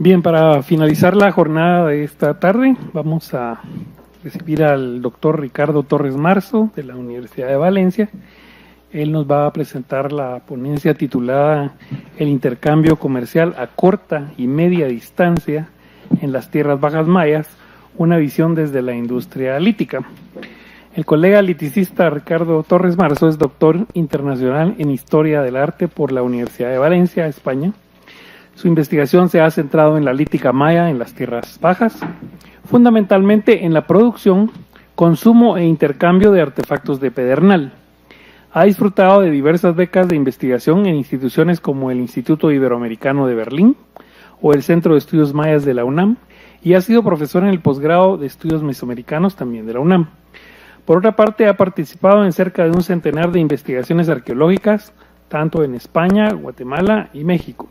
Bien, para finalizar la jornada de esta tarde, vamos a recibir al doctor Ricardo Torres Marzo, de la Universidad de Valencia. Él nos va a presentar la ponencia titulada El intercambio comercial a corta y media distancia en las tierras bajas mayas, una visión desde la industria lítica. El colega liticista Ricardo Torres Marzo es doctor internacional en Historia del Arte por la Universidad de Valencia, España. Su investigación se ha centrado en la lítica maya en las tierras bajas, fundamentalmente en la producción, consumo e intercambio de artefactos de pedernal. Ha disfrutado de diversas becas de investigación en instituciones como el Instituto Iberoamericano de Berlín o el Centro de Estudios Mayas de la UNAM y ha sido profesor en el posgrado de Estudios Mesoamericanos también de la UNAM. Por otra parte, ha participado en cerca de un centenar de investigaciones arqueológicas, tanto en España, Guatemala y México.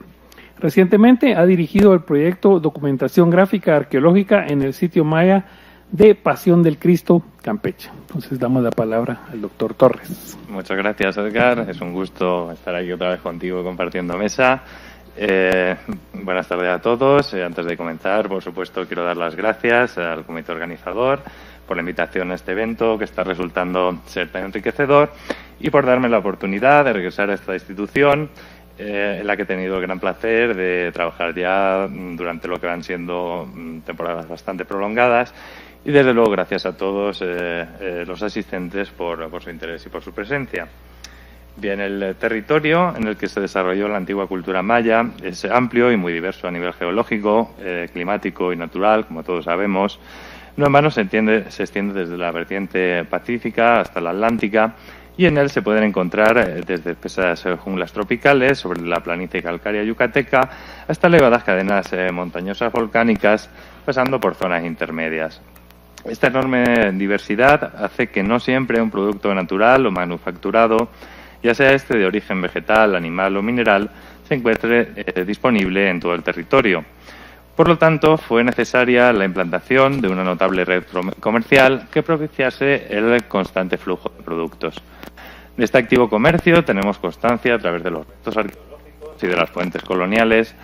Recientemente ha dirigido el proyecto Documentación Gráfica Arqueológica en el sitio maya de Pasión del Cristo, Campeche. Entonces damos la palabra al doctor Torres. Muchas gracias, Edgar. Es un gusto estar aquí otra vez contigo compartiendo mesa. Buenas tardes a todos. Antes de comenzar, por supuesto, quiero dar las gracias al comité organizador por la invitación a este evento que está resultando ser tan enriquecedor y por darme la oportunidad de regresar a esta institución en la que he tenido el gran placer de trabajar ya durante lo que van siendo temporadas bastante prolongadas y desde luego gracias a todos los asistentes por su interés y por su presencia. Bien, el territorio en el que se desarrolló la antigua cultura maya es amplio y muy diverso a nivel geológico, climático y natural, como todos sabemos. No en vano se extiende desde la vertiente pacífica hasta la atlántica, y en él se pueden encontrar desde espesas junglas tropicales sobre la planicie calcárea yucateca hasta elevadas cadenas montañosas volcánicas, pasando por zonas intermedias. Esta enorme diversidad hace que no siempre un producto natural o manufacturado, ya sea este de origen vegetal, animal o mineral, se encuentre disponible en todo el territorio. Por lo tanto, fue necesaria la implantación de una notable red comercial que propiciase el constante flujo de productos. De este activo comercio tenemos constancia a través de los restos arqueológicos y de las fuentes coloniales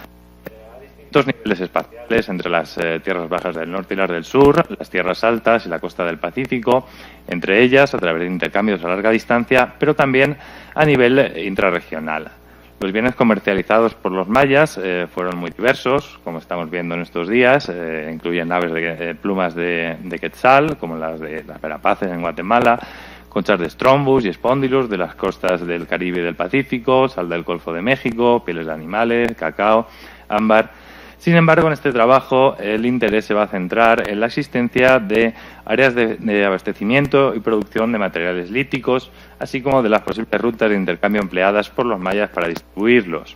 a distintos niveles espaciales entre las tierras bajas del norte y las del sur, las tierras altas y la costa del Pacífico, entre ellas a través de intercambios a larga distancia, pero también a nivel intrarregional. Los bienes comercializados por los mayas fueron muy diversos, como estamos viendo en estos días. Incluyen aves de plumas de quetzal, como las de las verapaces en Guatemala, conchas de Strombus y Spondylus de las costas del Caribe y del Pacífico, sal del Golfo de México, pieles de animales, cacao, ámbar. Sin embargo, en este trabajo el interés se va a centrar en la existencia de áreas de abastecimiento y producción de materiales líticos, así como de las posibles rutas de intercambio empleadas por los mayas para distribuirlos.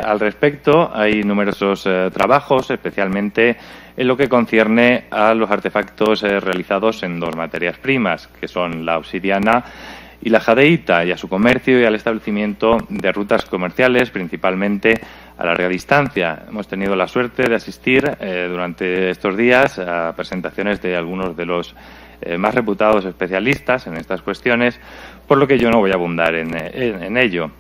Al respecto, hay numerosos trabajos, especialmente en lo que concierne a los artefactos realizados en dos materias primas, que son la obsidiana y la jadeíta, y a su comercio y al establecimiento de rutas comerciales, principalmente a larga distancia. Hemos tenido la suerte de asistir durante estos días a presentaciones de algunos de los más reputados especialistas en estas cuestiones, por lo que yo no voy a abundar en ello.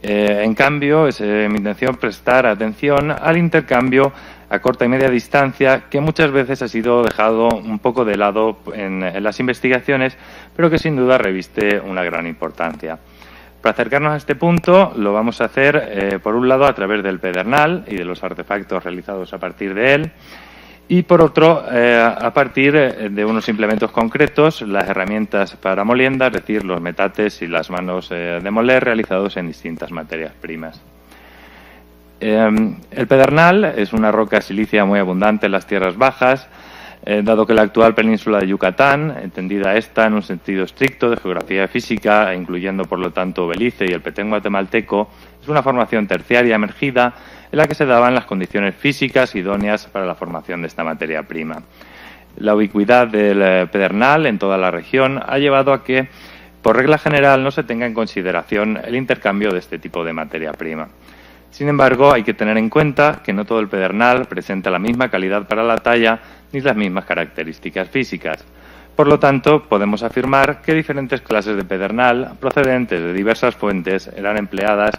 En cambio, es mi intención prestar atención al intercambio a corta y media distancia, que muchas veces ha sido dejado un poco de lado en las investigaciones, pero que sin duda reviste una gran importancia. Para acercarnos a este punto lo vamos a hacer, por un lado, a través del pedernal y de los artefactos realizados a partir de él, y por otro, a partir de unos implementos concretos, las herramientas para molienda, es decir, los metates y las manos de moler realizados en distintas materias primas. El pedernal es una roca silicia muy abundante en las tierras bajas, dado que la actual península de Yucatán, entendida esta en un sentido estricto de geografía física, incluyendo por lo tanto Belice y el Petén guatemalteco, es una formación terciaria emergida en la que se daban las condiciones físicas idóneas para la formación de esta materia prima. La ubicuidad del pedernal en toda la región ha llevado a que, por regla general, no se tenga en consideración el intercambio de este tipo de materia prima. Sin embargo, hay que tener en cuenta que no todo el pedernal presenta la misma calidad para la talla ni las mismas características físicas. Por lo tanto, podemos afirmar que diferentes clases de pedernal, procedentes de diversas fuentes, eran empleadas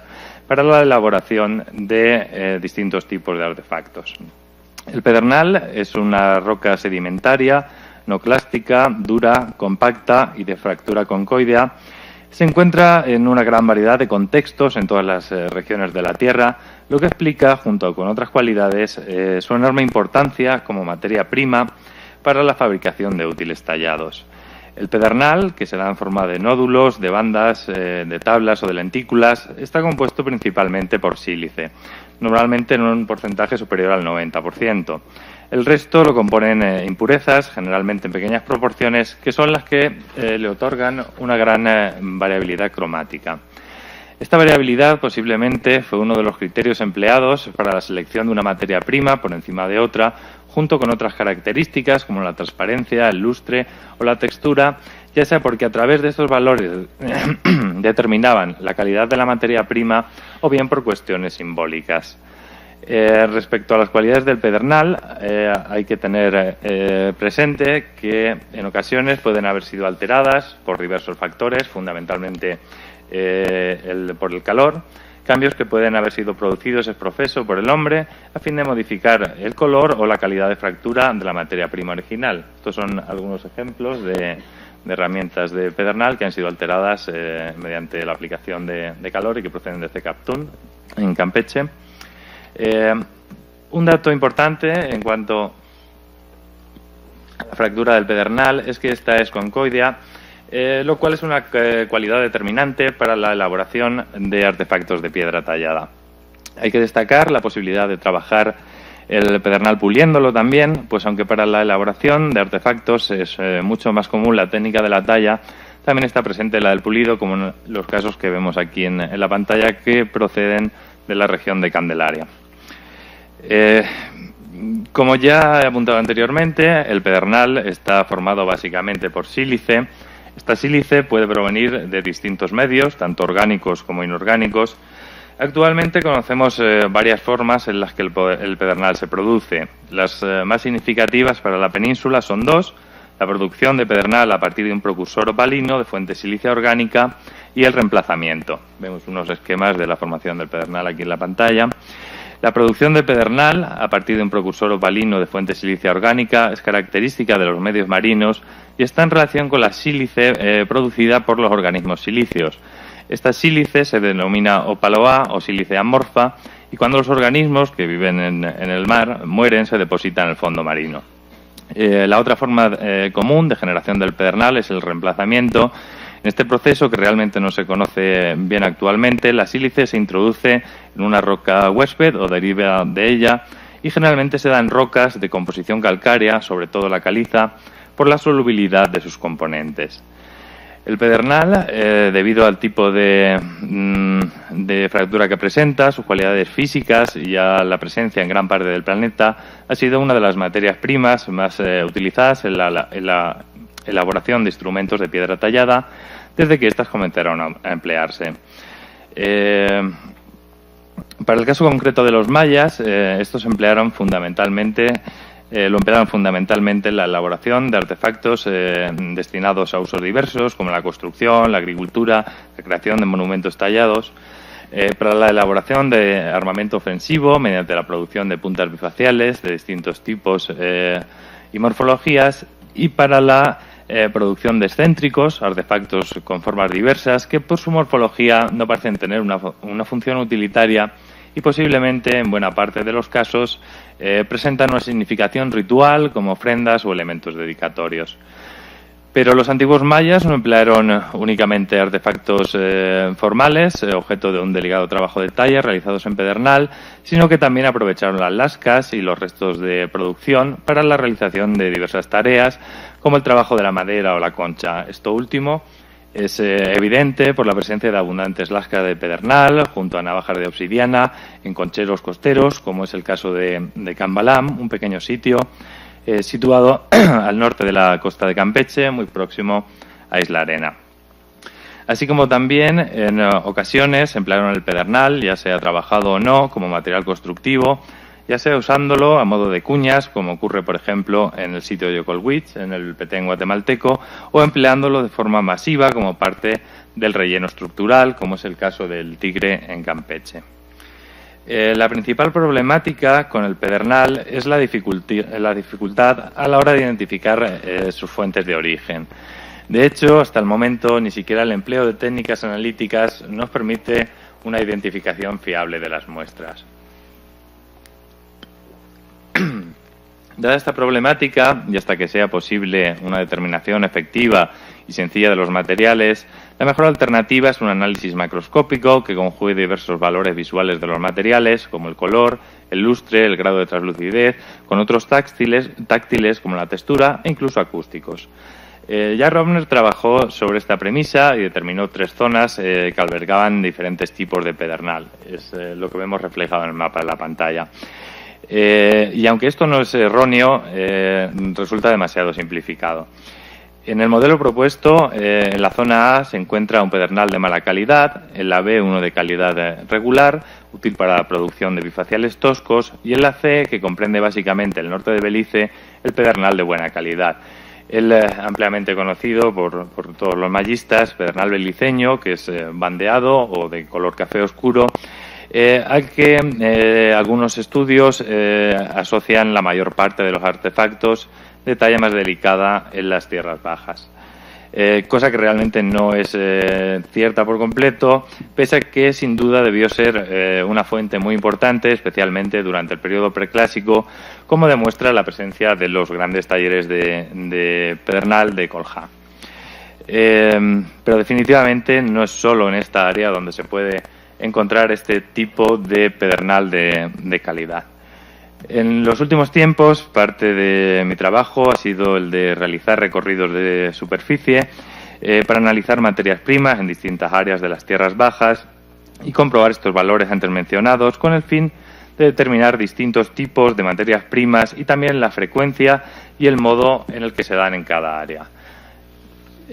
para la elaboración de distintos tipos de artefactos. El pedernal es una roca sedimentaria, no clástica, dura, compacta y de fractura concoidea. Se encuentra en una gran variedad de contextos en todas las regiones de la Tierra, lo que explica, junto con otras cualidades, su enorme importancia como materia prima para la fabricación de útiles tallados. El pedernal, que se da en forma de nódulos, de bandas, de tablas o de lentículas, está compuesto principalmente por sílice, normalmente en un porcentaje superior al 90%. El resto lo componen impurezas, generalmente en pequeñas proporciones, que son las que le otorgan una gran variabilidad cromática. Esta variabilidad posiblemente fue uno de los criterios empleados para la selección de una materia prima por encima de otra, junto con otras características como la transparencia, el lustre o la textura, ya sea porque a través de estos valores determinaban la calidad de la materia prima o bien por cuestiones simbólicas. Respecto a las cualidades del pedernal, hay que tener presente que en ocasiones pueden haber sido alteradas por diversos factores, fundamentalmente por el calor, cambios que pueden haber sido producidos ex professo por el hombre a fin de modificar el color o la calidad de fractura de la materia prima original. Estos son algunos ejemplos de herramientas de pedernal que han sido alteradas mediante la aplicación de calor y que proceden de Cecaptún, en Campeche. Un dato importante en cuanto a la fractura del pedernal es que esta es concoidea, lo cual es una cualidad determinante para la elaboración de artefactos de piedra tallada. Hay que destacar la posibilidad de trabajar el pedernal puliéndolo también, pues aunque para la elaboración de artefactos es mucho más común la técnica de la talla, también está presente la del pulido, como en los casos que vemos aquí en la pantalla, que proceden de la región de Candelaria. Como ya he apuntado anteriormente, el pedernal está formado básicamente por sílice. Esta sílice puede provenir de distintos medios, tanto orgánicos como inorgánicos. Actualmente conocemos varias formas en las que el pedernal se produce. Las más significativas para la península son dos: la producción de pedernal a partir de un precursor opalino de fuente sílice orgánica y el reemplazamiento. Vemos unos esquemas de la formación del pedernal aquí en la pantalla. La producción de pedernal a partir de un precursor opalino de fuente sílice orgánica es característica de los medios marinos y está en relación con la sílice producida por los organismos silíceos. Esta sílice se denomina opalo-A o sílice amorfa, y cuando los organismos que viven en el mar mueren se deposita en el fondo marino. La otra forma común de generación del pedernal es el reemplazamiento. En este proceso, que realmente no se conoce bien actualmente, la sílice se introduce en una roca huésped o deriva de ella, y generalmente se da en rocas de composición calcárea, sobre todo la caliza, por la solubilidad de sus componentes. El pedernal, debido al tipo de fractura que presenta, sus cualidades físicas y a la presencia en gran parte del planeta, ha sido una de las materias primas más utilizadas en la elaboración de instrumentos de piedra tallada desde que éstas comenzaron a emplearse. Para el caso concreto de los mayas, estos emplearon fundamentalmente en la elaboración de artefactos destinados a usos diversos, como la construcción, la agricultura, la creación de monumentos tallados, para la elaboración de armamento ofensivo mediante la producción de puntas bifaciales de distintos tipos y morfologías, y para la producción de excéntricos, artefactos con formas diversas que por su morfología no parecen tener una función utilitaria y posiblemente en buena parte de los casos presentan una significación ritual como ofrendas o elementos dedicatorios. Pero los antiguos mayas no emplearon únicamente artefactos formales, objeto de un delicado trabajo de talla realizados en pedernal, sino que también aprovecharon las lascas y los restos de producción para la realización de diversas tareas, como el trabajo de la madera o la concha. Esto último es evidente por la presencia de abundantes lascas de pedernal junto a navajas de obsidiana en concheros costeros, como es el caso de Cambalam, un pequeño sitio situado al norte de la costa de Campeche, muy próximo a Isla Arena. Así como también en ocasiones emplearon el pedernal, ya sea trabajado o no, como material constructivo, ya sea usándolo a modo de cuñas, como ocurre, por ejemplo, en el sitio de Yocolwitz, en el Petén guatemalteco, o empleándolo de forma masiva como parte del relleno estructural, como es el caso del Tigre en Campeche. La principal problemática con el pedernal es la dificultad a la hora de identificar sus fuentes de origen. De hecho, hasta el momento, ni siquiera el empleo de técnicas analíticas nos permite una identificación fiable de las muestras. Dada esta problemática, y hasta que sea posible una determinación efectiva y sencilla de los materiales, la mejor alternativa es un análisis macroscópico que conjugue diversos valores visuales de los materiales, como el color, el lustre, el grado de translucidez, con otros táctiles como la textura e incluso acústicos. Jack Robner trabajó sobre esta premisa y determinó 3 zonas que albergaban diferentes tipos de pedernal. Es lo que vemos reflejado en el mapa de la pantalla. Y aunque esto no es erróneo, resulta demasiado simplificado. En el modelo propuesto, en la zona A se encuentra un pedernal de mala calidad, en la B uno de calidad regular, útil para la producción de bifaciales toscos, y en la C, que comprende básicamente el norte de Belice, el pedernal de buena calidad. El ampliamente conocido por todos los mallistas, pedernal beliceño, que es bandeado o de color café oscuro, al que algunos estudios asocian la mayor parte de los artefactos de talla más delicada en las tierras bajas. Cosa que realmente no es cierta por completo, pese a que sin duda debió ser una fuente muy importante, especialmente durante el periodo preclásico, como demuestra la presencia de los grandes talleres de pedernal de Colja. Pero definitivamente no es solo en esta área donde se puede encontrar este tipo de pedernal de calidad. En los últimos tiempos, parte de mi trabajo ha sido el de realizar recorridos de superficie para analizar materias primas en distintas áreas de las tierras bajas y comprobar estos valores antes mencionados con el fin de determinar distintos tipos de materias primas y también la frecuencia y el modo en el que se dan en cada área.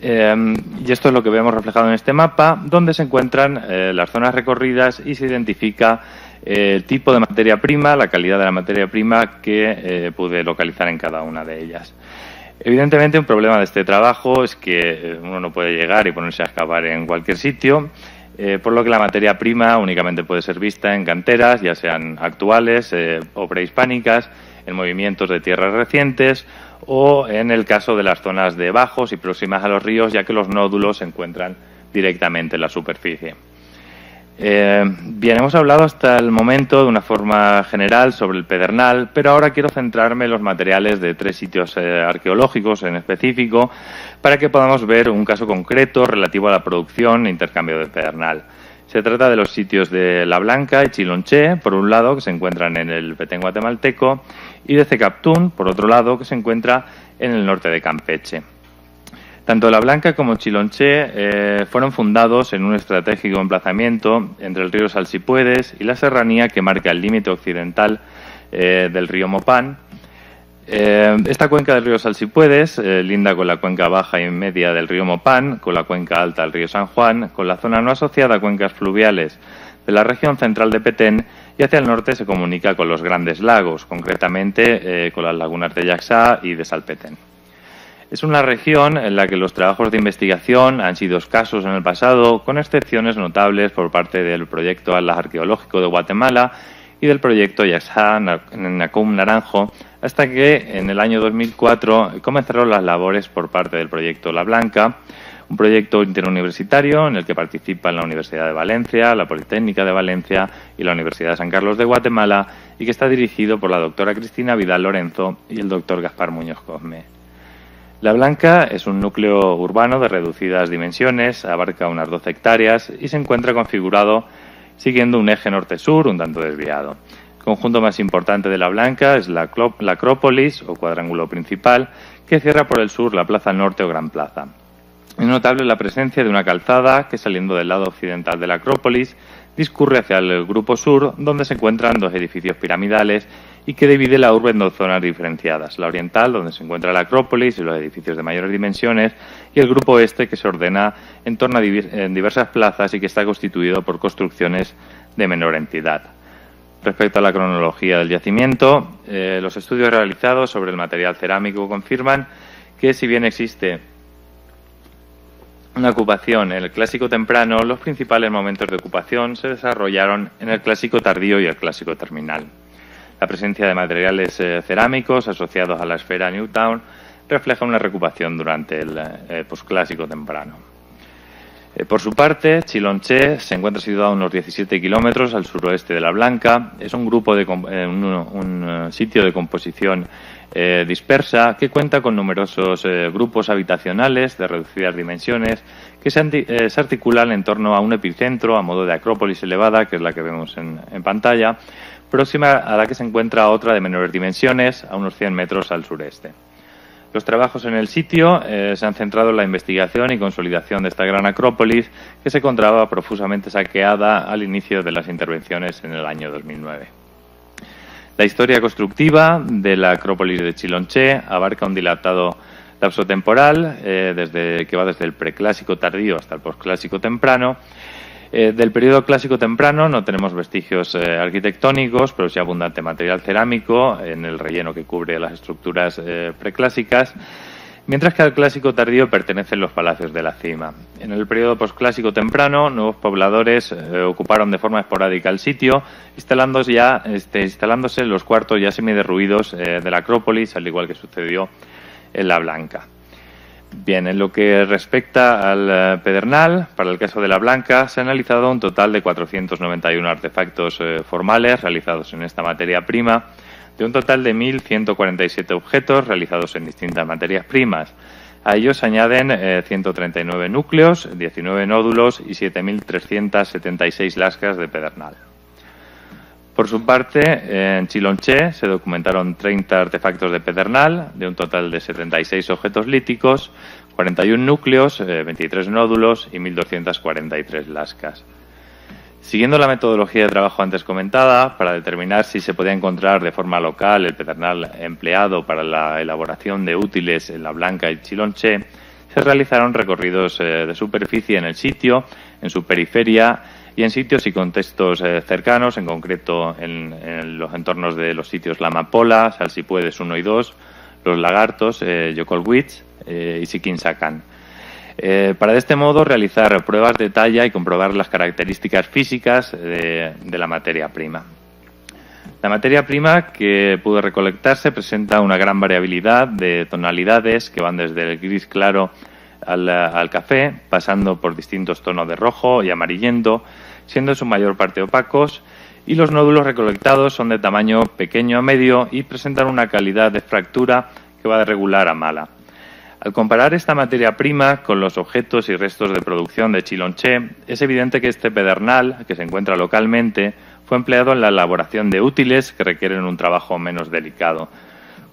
Y esto es lo que vemos reflejado en este mapa, donde se encuentran las zonas recorridas y se identifica el tipo de materia prima, la calidad de la materia prima que pude localizar en cada una de ellas. Evidentemente, un problema de este trabajo es que uno no puede llegar y ponerse a excavar en cualquier sitio, por lo que la materia prima únicamente puede ser vista en canteras, ya sean actuales o prehispánicas, en movimientos de tierras recientes o en el caso de las zonas de bajos y próximas a los ríos, ya que los nódulos se encuentran directamente en la superficie. Bien, hemos hablado hasta el momento de una forma general sobre el pedernal, pero ahora quiero centrarme en los materiales de 3 sitios arqueológicos en específico para que podamos ver un caso concreto relativo a la producción e intercambio de pedernal. Se trata de los sitios de La Blanca y Chilonché, por un lado, que se encuentran en el Petén guatemalteco, y de Cecaptún, por otro lado, que se encuentra en el norte de Campeche. Tanto La Blanca como Chilonché fueron fundados en un estratégico emplazamiento entre el río Salsipuedes y la serranía que marca el límite occidental del río Mopán. Esta cuenca del río Salsipuedes linda con la cuenca baja y media del río Mopán, con la cuenca alta del río San Juan, con la zona no asociada a cuencas fluviales de la región central de Petén, y hacia el norte se comunica con los grandes lagos, concretamente con las lagunas de Yaxá y de Salpetén. Es una región en la que los trabajos de investigación han sido escasos en el pasado, con excepciones notables por parte del proyecto Atlas Arqueológico de Guatemala y del proyecto Yaxá Nacum Naranjo, hasta que en el año 2004 comenzaron las labores por parte del proyecto La Blanca, un proyecto interuniversitario en el que participan la Universidad de Valencia, la Politécnica de Valencia y la Universidad de San Carlos de Guatemala, y que está dirigido por la doctora Cristina Vidal Lorenzo y el doctor Gaspar Muñoz Cosme. La Blanca es un núcleo urbano de reducidas dimensiones, abarca unas 12 hectáreas y se encuentra configurado siguiendo un eje norte-sur un tanto desviado. El conjunto más importante de La Blanca es la Acrópolis, o cuadrángulo principal, que cierra por el sur la Plaza Norte o Gran Plaza. Es notable la presencia de una calzada que, saliendo del lado occidental de la Acrópolis, discurre hacia el grupo sur, donde se encuentran 2 edificios piramidales y que divide la urbe en 2 zonas diferenciadas: la oriental, donde se encuentra la Acrópolis y los edificios de mayores dimensiones, y el grupo este, que se ordena en torno a diversas plazas y que está constituido por construcciones de menor entidad. Respecto a la cronología del yacimiento, los estudios realizados sobre el material cerámico confirman que, si bien existe una ocupación en el Clásico temprano, los principales momentos de ocupación se desarrollaron en el Clásico tardío y el Clásico terminal. La presencia de materiales cerámicos asociados a la esfera Newtown refleja una recuperación durante el posclásico temprano. Por su parte, Chilonché se encuentra situado a unos 17 kilómetros al suroeste de La Blanca. Es un sitio de composición dispersa que cuenta con numerosos grupos habitacionales de reducidas dimensiones que se articulan en torno a un epicentro a modo de acrópolis elevada, que es la que vemos en pantalla, próxima a la que se encuentra otra de menores dimensiones a unos 100 metros al sureste. Los trabajos en el sitio se han centrado en la investigación y consolidación de esta gran acrópolis que se encontraba profusamente saqueada al inicio de las intervenciones en el año 2009. La historia constructiva de la acrópolis de Chilonché abarca un dilatado lapso temporal que va desde el preclásico tardío hasta el posclásico temprano. Del periodo clásico temprano no tenemos vestigios arquitectónicos, pero sí abundante material cerámico en el relleno que cubre las estructuras preclásicas, mientras que al clásico tardío pertenecen los palacios de la cima. En el periodo posclásico temprano, nuevos pobladores ocuparon de forma esporádica el sitio, instalándose en los cuartos ya semiderruidos de la Acrópolis, al igual que sucedió en La Blanca. Bien, en lo que respecta al Pedernal, para el caso de La Blanca, se han analizado un total de 491 artefactos formales realizados en esta materia prima, de un total de 1.147 objetos realizados en distintas materias primas. A ellos se añaden 139 núcleos, 19 nódulos y 7.376 lascas de pedernal. Por su parte, en Chilonché se documentaron 30 artefactos de pedernal, de un total de 76 objetos líticos, 41 núcleos, 23 nódulos y 1.243 lascas. Siguiendo la metodología de trabajo antes comentada, para determinar si se podía encontrar de forma local el pedernal empleado para la elaboración de útiles en La Blanca y Chilonché, se realizaron recorridos de superficie en el sitio, en su periferia y en sitios y contextos cercanos, en concreto en los entornos de los sitios La Amapola, Salsipuedes 1 y 2, Los Lagartos, Yocolwitz y Siquinsacan. Para de este modo realizar pruebas de talla y comprobar las características físicas de la materia prima. La materia prima que pudo recolectarse presenta una gran variabilidad de tonalidades que van desde el gris claro al café, pasando por distintos tonos de rojo y amarillento, siendo en su mayor parte opacos, y los nódulos recolectados son de tamaño pequeño a medio y presentan una calidad de fractura que va de regular a mala. Al comparar esta materia prima con los objetos y restos de producción de Chilonché, es evidente que este pedernal, que se encuentra localmente, fue empleado en la elaboración de útiles que requieren un trabajo menos delicado,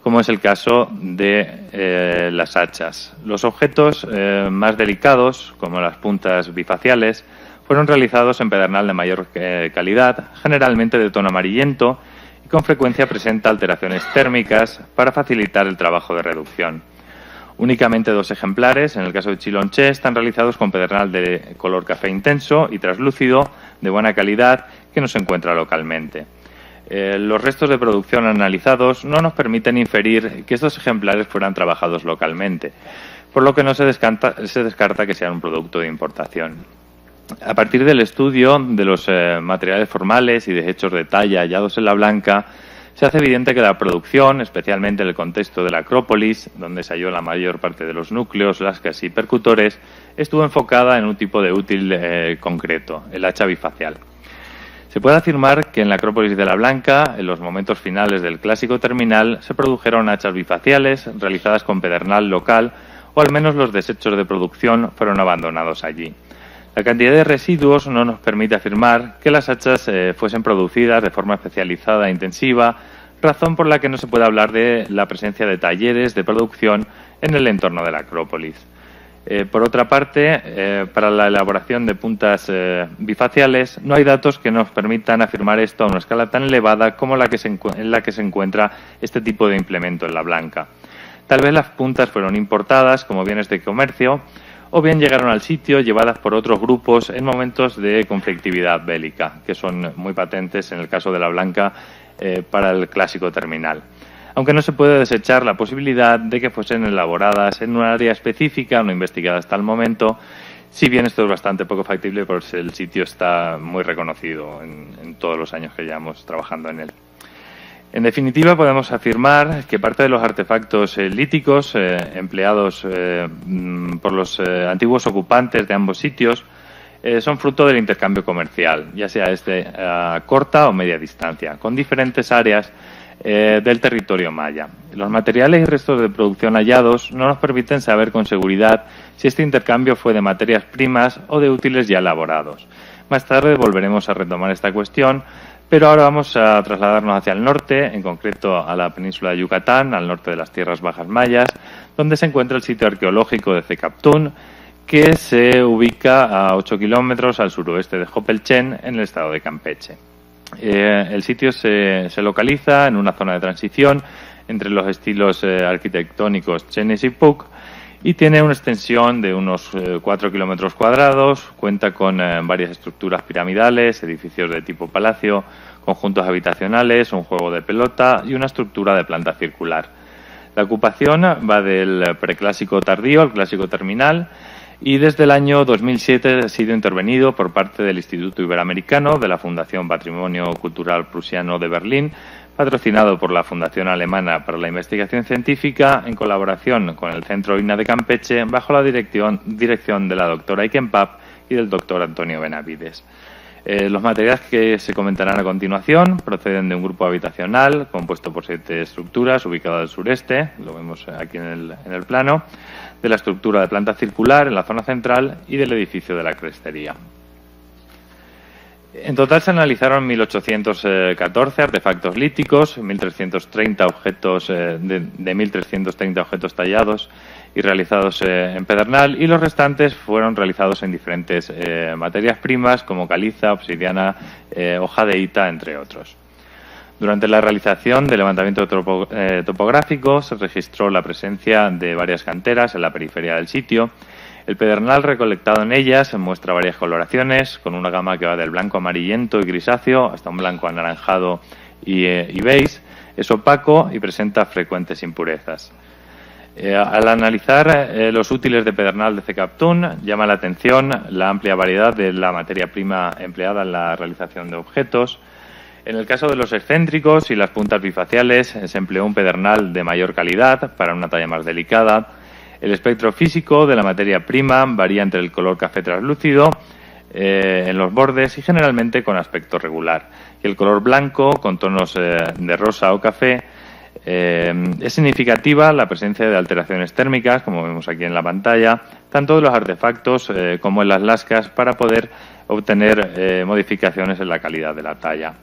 como es el caso de las hachas. Los objetos más delicados, como las puntas bifaciales, fueron realizados en pedernal de mayor calidad, generalmente de tono amarillento, y con frecuencia presenta alteraciones térmicas para facilitar el trabajo de reducción. Únicamente 2 ejemplares, en el caso de Chilonché, están realizados con pedernal de color café intenso y translúcido, de buena calidad, que no se encuentra localmente. Los restos de producción analizados no nos permiten inferir que estos ejemplares fueran trabajados localmente, por lo que no se descarta que sean un producto de importación. A partir del estudio de los materiales formales y desechos de talla hallados en La Blanca, se hace evidente que la producción, especialmente en el contexto de la Acrópolis, donde se halló la mayor parte de los núcleos, lascas y percutores, estuvo enfocada en un tipo de útil concreto, el hacha bifacial. Se puede afirmar que en la Acrópolis de La Blanca, en los momentos finales del Clásico terminal, se produjeron hachas bifaciales realizadas con pedernal local, o al menos los desechos de producción fueron abandonados allí. La cantidad de residuos no nos permite afirmar que las hachas fuesen producidas de forma especializada e intensiva, razón por la que no se puede hablar de la presencia de talleres de producción en el entorno de la Acrópolis. Por otra parte, para la elaboración de puntas bifaciales no hay datos que nos permitan afirmar esto a una escala tan elevada como en la que se encuentra este tipo de implemento en La Blanca. Tal vez las puntas fueron importadas como bienes de comercio, o bien llegaron al sitio llevadas por otros grupos en momentos de conflictividad bélica, que son muy patentes en el caso de la Blanca para el clásico terminal. Aunque no se puede desechar la posibilidad de que fuesen elaboradas en un área específica, no investigada hasta el momento, si bien esto es bastante poco factible, pues el sitio está muy reconocido en todos los años que llevamos trabajando en él. En definitiva, podemos afirmar que parte de los artefactos líticos empleados por los antiguos ocupantes de ambos sitios son fruto del intercambio comercial, ya sea a corta o media distancia, con diferentes áreas del territorio maya. Los materiales y restos de producción hallados no nos permiten saber con seguridad si este intercambio fue de materias primas o de útiles ya elaborados. Más tarde volveremos a retomar esta cuestión, pero ahora vamos a trasladarnos hacia el norte, en concreto a la península de Yucatán, al norte de las tierras bajas mayas, donde se encuentra el sitio arqueológico de Cecaptún, que se ubica a 8 kilómetros al suroeste de Jopelchen, en el estado de Campeche. El sitio se localiza en una zona de transición entre los estilos arquitectónicos Chenes y Puc y tiene una extensión de unos 4 kilómetros cuadrados, cuenta con varias estructuras piramidales, edificios de tipo palacio, conjuntos habitacionales, un juego de pelota y una estructura de planta circular. La ocupación va del preclásico tardío al clásico terminal y desde el año 2007 ha sido intervenido por parte del Instituto Iberoamericano de la Fundación Patrimonio Cultural Prusiano de Berlín, patrocinado por la Fundación Alemana para la Investigación Científica, en colaboración con el Centro INA de Campeche, bajo la dirección de la doctora Iken Pap y del doctor Antonio Benavides. Los materiales que se comentarán a continuación proceden de un grupo habitacional compuesto por 7 estructuras ubicadas al sureste, lo vemos aquí en el plano, de la estructura de planta circular en la zona central y del edificio de la crestería. En total se analizaron 1.814 artefactos líticos, 1.330 objetos de 1.330 objetos tallados y realizados en pedernal, y los restantes fueron realizados en diferentes materias primas como caliza, obsidiana, hojadeíta, entre otros. Durante la realización del levantamiento topográfico se registró la presencia de varias canteras en la periferia del sitio. El pedernal recolectado en ellas muestra varias coloraciones, con una gama que va del blanco amarillento y grisáceo hasta un blanco anaranjado y beige. Es opaco y presenta frecuentes impurezas. Al analizar los útiles de pedernal de Cecaptún, llama la atención la amplia variedad de la materia prima empleada en la realización de objetos. En el caso de los excéntricos y las puntas bifaciales, se empleó un pedernal de mayor calidad para una talla más delicada. El espectro físico de la materia prima varía entre el color café translúcido en los bordes y generalmente con aspecto regular. Y el color blanco con tonos de rosa o café. Es significativa la presencia de alteraciones térmicas, como vemos aquí en la pantalla, tanto de los artefactos como en las lascas, para poder obtener modificaciones en la calidad de la talla.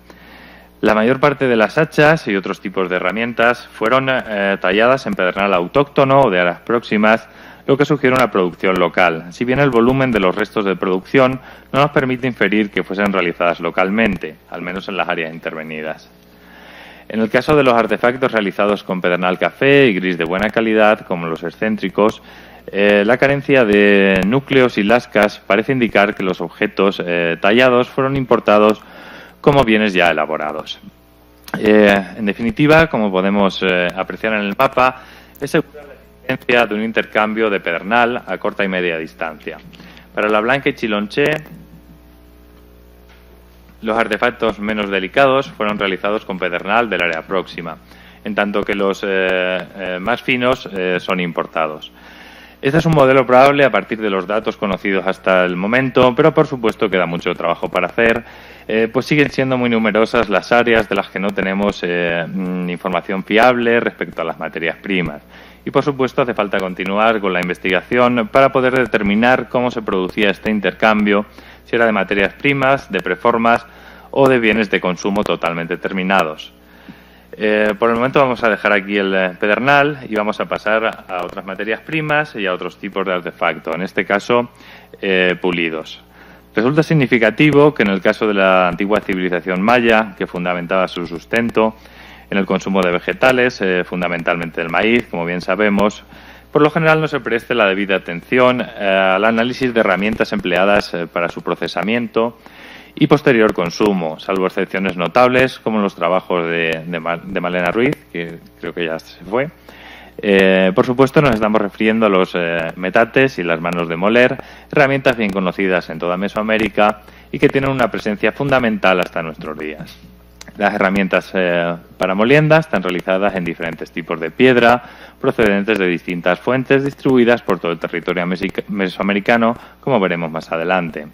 La mayor parte de las hachas y otros tipos de herramientas fueron talladas en pedernal autóctono o de áreas próximas, lo que sugiere una producción local, si bien el volumen de los restos de producción no nos permite inferir que fuesen realizadas localmente, al menos en las áreas intervenidas. En el caso de los artefactos realizados con pedernal café y gris de buena calidad, como los excéntricos, la carencia de núcleos y lascas parece indicar que los objetos tallados fueron importados como bienes ya elaborados. En definitiva, como podemos apreciar en el mapa, es segura la existencia de un intercambio de pedernal a corta y media distancia. Para la Blanca y Chilonché, los artefactos menos delicados fueron realizados con pedernal del área próxima, en tanto que los más finos son importados. Este es un modelo probable a partir de los datos conocidos hasta el momento, pero por supuesto queda mucho trabajo para hacer, pues siguen siendo muy numerosas las áreas de las que no tenemos información fiable respecto a las materias primas. Y por supuesto hace falta continuar con la investigación para poder determinar cómo se producía este intercambio, si era de materias primas, de preformas o de bienes de consumo totalmente terminados. Por el momento vamos a dejar aquí el pedernal y vamos a pasar a otras materias primas y a otros tipos de artefactos, en este caso pulidos. Resulta significativo que en el caso de la antigua civilización maya, que fundamentaba su sustento en el consumo de vegetales, fundamentalmente del maíz, como bien sabemos, por lo general no se preste la debida atención al análisis de herramientas empleadas para su procesamiento y posterior consumo, salvo excepciones notables como los trabajos de Malena Ruiz, que creo que ya se fue. Por supuesto, nos estamos refiriendo a los metates y las manos de moler, herramientas bien conocidas en toda Mesoamérica y que tienen una presencia fundamental hasta nuestros días. Las herramientas para molienda están realizadas en diferentes tipos de piedra, procedentes de distintas fuentes distribuidas por todo el territorio mesoamericano, como veremos más adelante.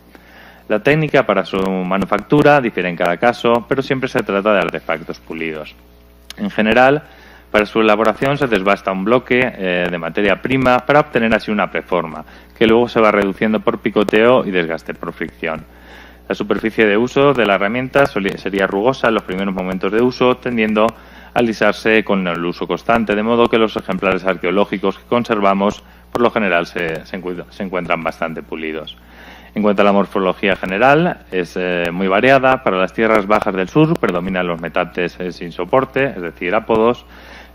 La técnica para su manufactura difiere en cada caso, pero siempre se trata de artefactos pulidos. En general, para su elaboración se desbasta un bloque de materia prima para obtener así una preforma, que luego se va reduciendo por picoteo y desgaste por fricción. La superficie de uso de la herramienta sería rugosa en los primeros momentos de uso, tendiendo a alisarse con el uso constante, de modo que los ejemplares arqueológicos que conservamos por lo general se encuentran bastante pulidos. En cuanto a la morfología general, es muy variada. Para las tierras bajas del sur predominan los metates sin soporte, es decir, ápodos,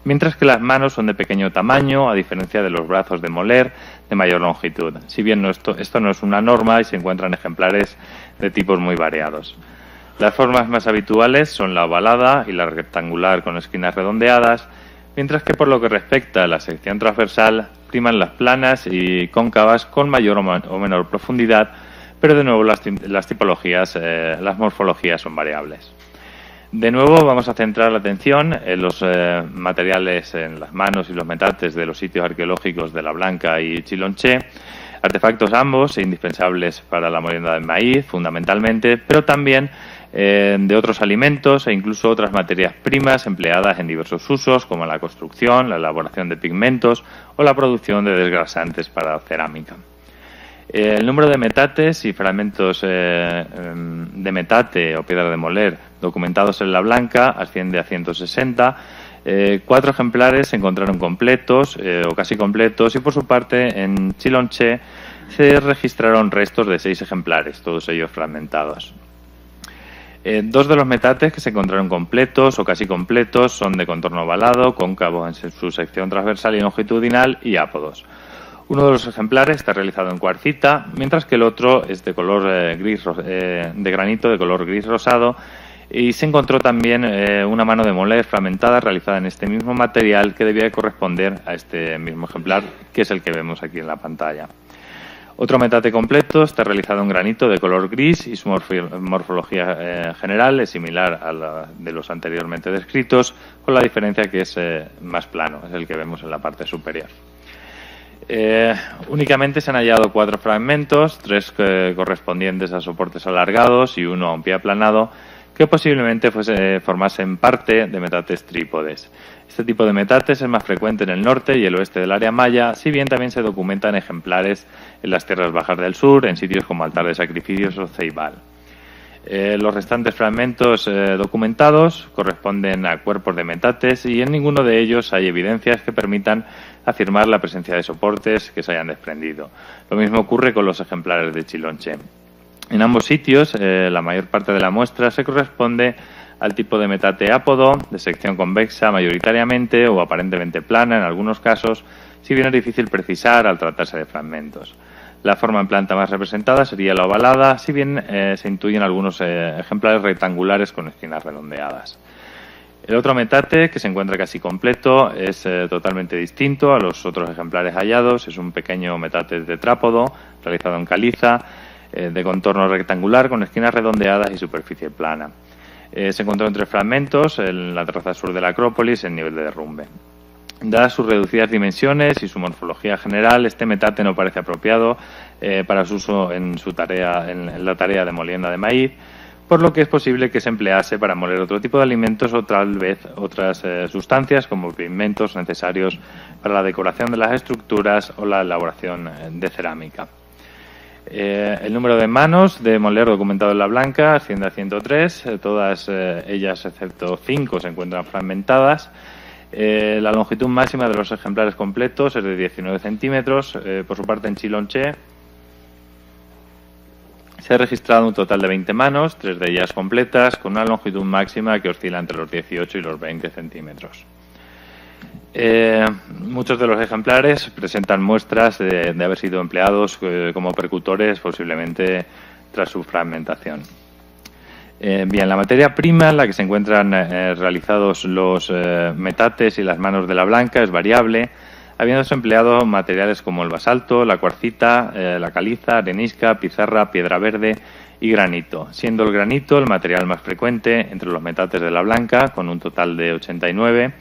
mientras que las manos son de pequeño tamaño, a diferencia de los brazos de moler de mayor longitud. Si bien esto no es una norma y se encuentran ejemplares de tipos muy variados. Las formas más habituales son la ovalada y la rectangular con esquinas redondeadas, mientras que por lo que respecta a la sección transversal, priman las planas y cóncavas con mayor o menor profundidad, pero de nuevo las tipologías, las morfologías son variables. De nuevo vamos a centrar la atención en los materiales, en las manos y los metates de los sitios arqueológicos de La Blanca y Chilonché, artefactos ambos indispensables para la molienda del maíz fundamentalmente, pero también de otros alimentos e incluso otras materias primas empleadas en diversos usos como la construcción, la elaboración de pigmentos o la producción de desgrasantes para cerámica. El número de metates y fragmentos de metate o piedra de moler documentados en La Blanca asciende a 160. 4 ejemplares se encontraron completos o casi completos y por su parte en Chilonché se registraron restos de 6 ejemplares, todos ellos fragmentados. 2 de los metates que se encontraron completos o casi completos son de contorno ovalado, cóncavo en su sección transversal y longitudinal y ápodos. Uno de los ejemplares está realizado en cuarcita, mientras que el otro es de color de granito de color gris rosado, y se encontró también una mano de moler fragmentada realizada en este mismo material que debía corresponder a este mismo ejemplar, que es el que vemos aquí en la pantalla. Otro metate completo está realizado en granito de color gris y su morfología general es similar a la de los anteriormente descritos, con la diferencia que es más plano, es el que vemos en la parte superior. Únicamente se han hallado 4 fragmentos, 3 correspondientes a soportes alargados y 1 a un pie aplanado, que posiblemente formasen parte de metates trípodes. Este tipo de metates es más frecuente en el norte y el oeste del área maya, si bien también se documentan ejemplares en las tierras bajas del sur, en sitios como Altar de Sacrificios o Ceibal. Los restantes fragmentos documentados corresponden a cuerpos de metates y en ninguno de ellos hay evidencias que permitan afirmar la presencia de soportes que se hayan desprendido. Lo mismo ocurre con los ejemplares de Chilonché. En ambos sitios, la mayor parte de la muestra se corresponde al tipo de metate ápodo, de sección convexa mayoritariamente o aparentemente plana en algunos casos, si bien es difícil precisar al tratarse de fragmentos. La forma en planta más representada sería la ovalada, si bien se intuyen algunos ejemplares rectangulares con esquinas redondeadas. El otro metate, que se encuentra casi completo, es totalmente distinto a los otros ejemplares hallados. Es un pequeño metate tetrápodo, realizado en caliza, de contorno rectangular con esquinas redondeadas y superficie plana. Se encontró en 3 fragmentos en la terraza sur de la Acrópolis en nivel de derrumbe. Dadas sus reducidas dimensiones y su morfología general, este metate no parece apropiado para su uso en la tarea de molienda de maíz, por lo que es posible que se emplease para moler otro tipo de alimentos o tal vez otras sustancias como pigmentos necesarios para la decoración de las estructuras o la elaboración de cerámica. El número de manos de moler documentado en La Blanca asciende a 103, todas ellas excepto 5 se encuentran fragmentadas. La longitud máxima de los ejemplares completos es de 19 centímetros. Por su parte, en Chilonché se ha registrado un total de 20 manos, 3 de ellas completas, con una longitud máxima que oscila entre los 18 y los 20 centímetros. Muchos de los ejemplares presentan muestras de haber sido empleados como percutores, posiblemente tras su fragmentación. Bien, la materia prima en la que se encuentran realizados los metates y las manos de la blanca es variable, habiéndose empleado materiales como el basalto, la cuarcita, la caliza, arenisca, pizarra, piedra verde y granito, siendo el granito el material más frecuente entre los metates de la blanca, con un total de 89,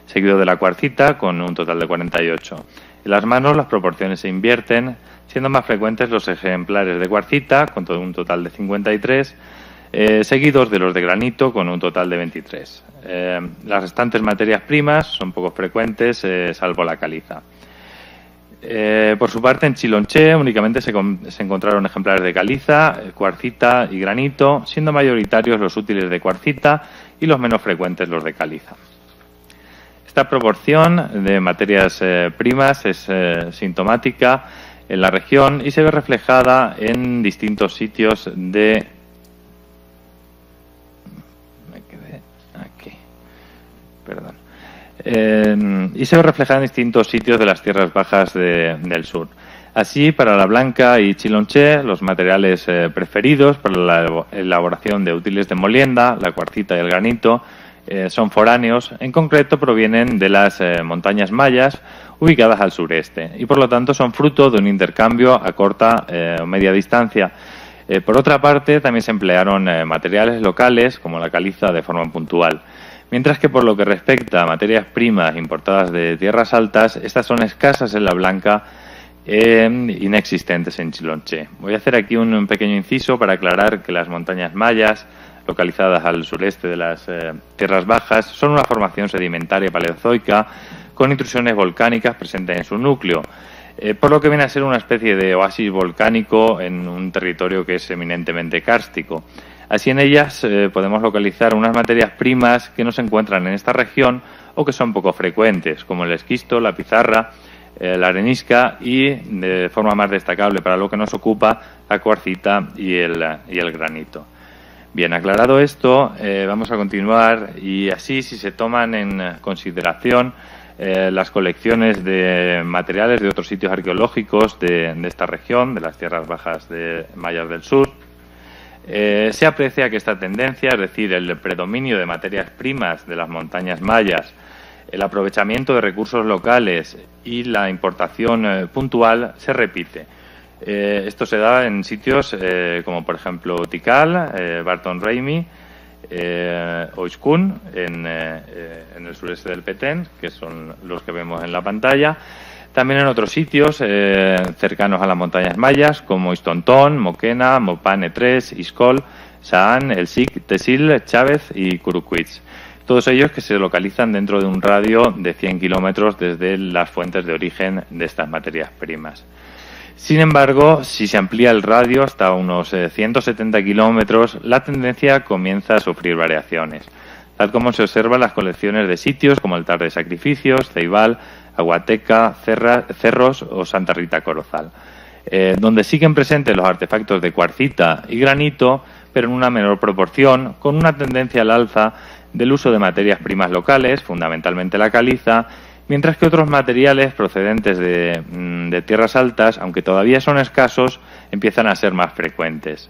seguido de la cuarcita, con un total de 48. En las manos las proporciones se invierten, siendo más frecuentes los ejemplares de cuarcita, con un total de 53, seguidos de los de granito, con un total de 23. Las restantes materias primas son poco frecuentes, salvo la caliza. Por su parte, en Chilonché únicamente se encontraron ejemplares de caliza, cuarcita y granito, siendo mayoritarios los útiles de cuarcita y los menos frecuentes los de caliza. Esta proporción de materias primas es sintomática en la región y se ve reflejada en distintos sitios de... y se ve reflejada en distintos sitios de las tierras bajas del sur. Así, para la blanca y Chilonché, los materiales preferidos para la elaboración de útiles de molienda, la cuarcita y el granito, son foráneos, en concreto provienen de las montañas mayas ubicadas al sureste y por lo tanto son fruto de un intercambio a corta o media distancia. Por otra parte, también se emplearon materiales locales como la caliza de forma puntual, mientras que por lo que respecta a materias primas importadas de tierras altas, estas son escasas en la blanca e inexistentes en Chilonché. Voy a hacer aquí un pequeño inciso para aclarar que las montañas mayas, localizadas al sureste de las tierras bajas, son una formación sedimentaria paleozoica con intrusiones volcánicas presentes en su núcleo, por lo que viene a ser una especie de oasis volcánico en un territorio que es eminentemente kárstico. Así, en ellas podemos localizar unas materias primas que no se encuentran en esta región o que son poco frecuentes, como el esquisto, la pizarra, la arenisca y, de forma más destacable para lo que nos ocupa, la cuarcita y el granito. Bien, aclarado esto, vamos a continuar y así, si se toman en consideración las colecciones de materiales de otros sitios arqueológicos de esta región, de las tierras bajas de mayas del sur, se aprecia que esta tendencia, es decir, el predominio de materias primas de las montañas mayas, el aprovechamiento de recursos locales y la importación puntual se repite. Esto se da en sitios como por ejemplo Tikal, Barton Raimi, Oiskun en el sureste del Petén, que son los que vemos en la pantalla. También en otros sitios cercanos a las montañas mayas, como Istontón, Moquena, Mopane 3, Iskol, Saan, El Sic, Tesil, Chávez y Curucuitz. Todos ellos que se localizan dentro de un radio de 100 kilómetros desde las fuentes de origen de estas materias primas. Sin embargo, si se amplía el radio hasta unos 170 kilómetros, la tendencia comienza a sufrir variaciones, tal como se observa en las colecciones de sitios como el Tar de Sacrificios, Ceibal, Aguateca, Cerros o Santa Rita Corozal, donde siguen presentes los artefactos de cuarcita y granito, pero en una menor proporción, con una tendencia al alza del uso de materias primas locales, fundamentalmente la caliza, mientras que otros materiales procedentes de tierras altas, aunque todavía son escasos, empiezan a ser más frecuentes.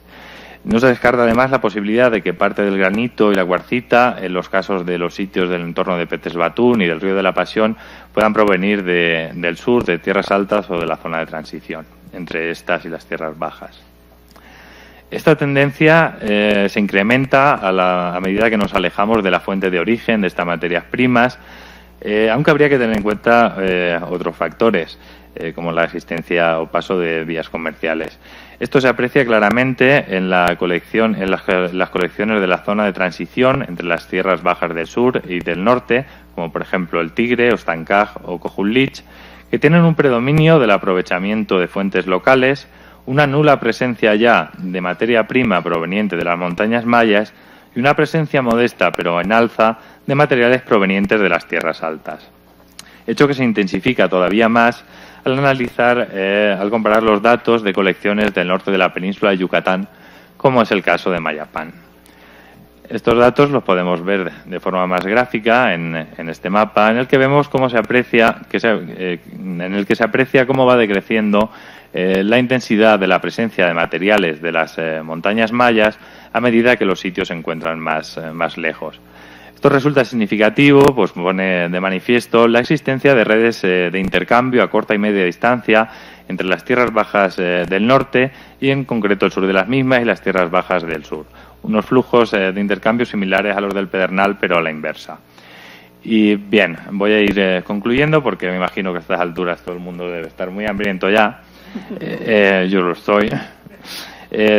No se descarta además la posibilidad de que parte del granito y la cuarcita, en los casos de los sitios del entorno de Petesbatún y del Río de la Pasión, puedan provenir del sur, de tierras altas o de la zona de transición, entre estas y las tierras bajas. Esta tendencia se incrementa a medida que nos alejamos de la fuente de origen de estas materias primas, aunque habría que tener en cuenta otros factores, como la existencia o paso de vías comerciales. Esto se aprecia claramente en las colecciones de la zona de transición entre las tierras bajas del sur y del norte, como por ejemplo el Tigre, Ostankaj o Kojulich, que tienen un predominio del aprovechamiento de fuentes locales, una nula presencia ya de materia prima proveniente de las montañas mayas y una presencia modesta pero en alza de materiales provenientes de las tierras altas. Hecho que se intensifica todavía más al comparar los datos de colecciones del norte de la península de Yucatán, como es el caso de Mayapán. Estos datos los podemos ver de forma más gráfica en este mapa, en el que vemos cómo se aprecia, en el que se aprecia cómo va decreciendo la intensidad de la presencia de materiales de las montañas mayas a medida que los sitios se encuentran más lejos. Esto resulta significativo, pues pone de manifiesto la existencia de redes de intercambio a corta y media distancia entre las tierras bajas del norte y en concreto el sur de las mismas y las tierras bajas del sur. Unos flujos de intercambio similares a los del Pedernal, pero a la inversa. Y bien, voy a ir concluyendo porque me imagino que a estas alturas todo el mundo debe estar muy hambriento ya. Yo lo estoy.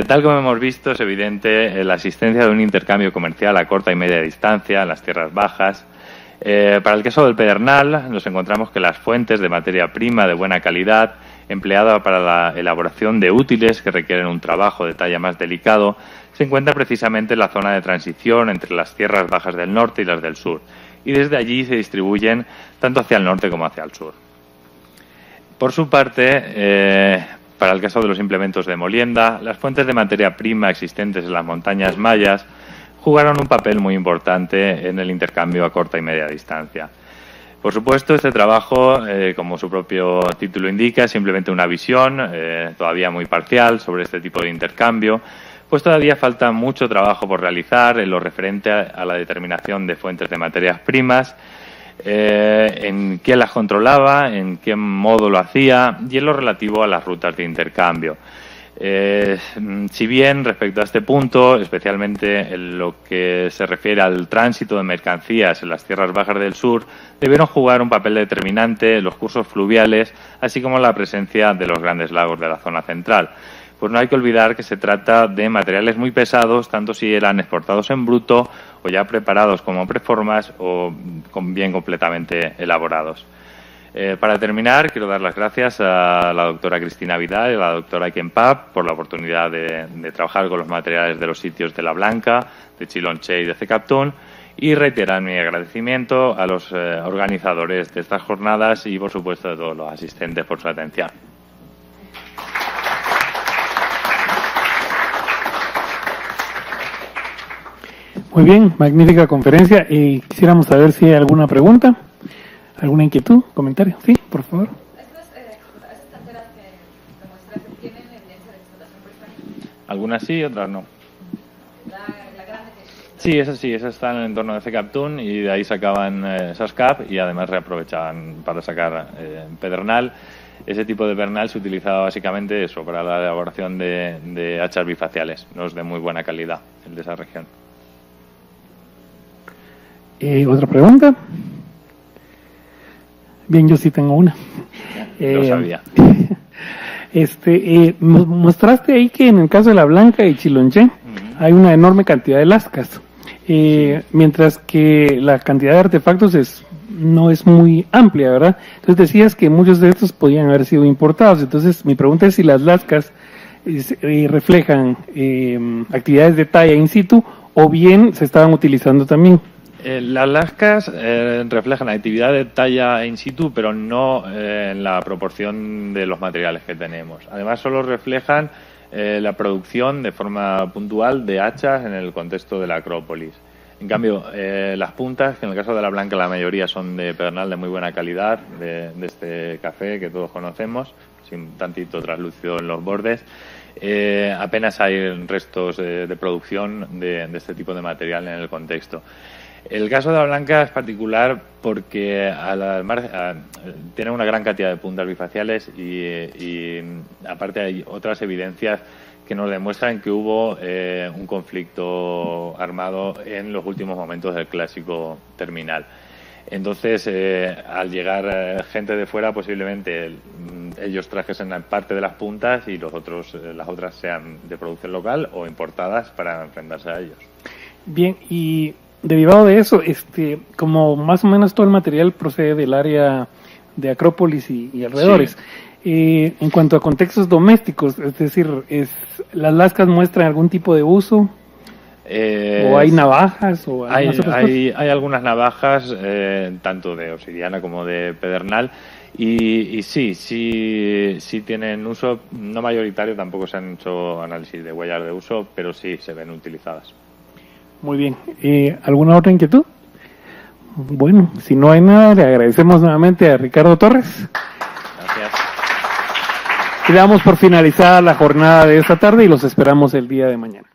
Tal como hemos visto, es evidente la existencia de un intercambio comercial a corta y media distancia en las tierras bajas. Para el caso del Pedernal, nos encontramos que las fuentes de materia prima de buena calidad, empleada para la elaboración de útiles que requieren un trabajo de talla más delicado, se encuentra precisamente en la zona de transición entre las tierras bajas del norte y las del sur, y desde allí se distribuyen tanto hacia el norte como hacia el sur. Por su parte, para el caso de los implementos de molienda, las fuentes de materia prima existentes en las montañas mayas jugaron un papel muy importante en el intercambio a corta y media distancia. Por supuesto, este trabajo, como su propio título indica, es simplemente una visión todavía muy parcial sobre este tipo de intercambio, pues todavía falta mucho trabajo por realizar en lo referente a la determinación de fuentes de materias primas, en quién las controlaba, en qué modo lo hacía y en lo relativo a las rutas de intercambio. Si bien respecto a este punto, especialmente en lo que se refiere al tránsito de mercancías en las tierras bajas del sur, debieron jugar un papel determinante los cursos fluviales, así como la presencia de los grandes lagos de la zona central. Pues no hay que olvidar que se trata de materiales muy pesados, tanto si eran exportados en bruto o ya preparados como preformas o bien completamente elaborados. Para terminar, quiero dar las gracias a la doctora Cristina Vidal y a la doctora Ikenpap por la oportunidad de trabajar con los materiales de los sitios de La Blanca, de Chilonche y de Cecaptún, y reiterar mi agradecimiento a los organizadores de estas jornadas y, por supuesto, a todos los asistentes por su atención. Muy bien, magnífica conferencia. Y quisiéramos saber si hay alguna pregunta, alguna inquietud, comentario. Sí, por favor. Estas canteras que demuestras tienen evidencia de explotación prehistórica. Algunas sí, otras no. La grande que Sí, esas están en el entorno de Cecaptún y de ahí sacaban Sascap y además reaprovechaban para sacar pedernal. Ese tipo de pedernal se utilizaba básicamente eso, para la elaboración de hachas bifaciales. No es de muy buena calidad el de esa región. ¿Otra pregunta? Bien, yo sí tengo una. Lo sabía. Mostraste ahí que en el caso de La Blanca y Chilonche hay una enorme cantidad de lascas, mientras que la cantidad de artefactos no es muy amplia, ¿verdad? Entonces decías que muchos de estos podían haber sido importados. Entonces mi pregunta es si las lascas reflejan actividades de talla in situ o bien se estaban utilizando también. Las lascas reflejan actividad de talla in situ, pero no en la proporción de los materiales que tenemos. Además, solo reflejan la producción de forma puntual de hachas en el contexto de la Acrópolis. En cambio, las puntas, que en el caso de La Blanca la mayoría son de pedernal de muy buena calidad, de este café que todos conocemos, sin tantito traslúcido en los bordes, apenas hay restos de producción de este tipo de material en el contexto. El caso de La Blanca es particular porque tiene una gran cantidad de puntas bifaciales y aparte hay otras evidencias que nos demuestran que hubo un conflicto armado en los últimos momentos del clásico terminal. Entonces, al llegar gente de fuera, posiblemente ellos trajesen parte de las puntas y las otras sean de producción local o importadas para enfrentarse a ellos. Bien, y derivado de eso, como más o menos todo el material procede del área de Acrópolis y alrededores, sí. En cuanto a contextos domésticos, es decir, ¿las lascas muestran algún tipo de uso? ¿O hay navajas? O hay algunas navajas, tanto de obsidiana como de pedernal, y sí tienen uso, no mayoritario, tampoco se han hecho análisis de huellas de uso, pero sí se ven utilizadas. Muy bien. ¿Alguna otra inquietud? Bueno, si no hay nada, le agradecemos nuevamente a Ricardo Torres. Gracias. Y damos por finalizada la jornada de esta tarde y los esperamos el día de mañana.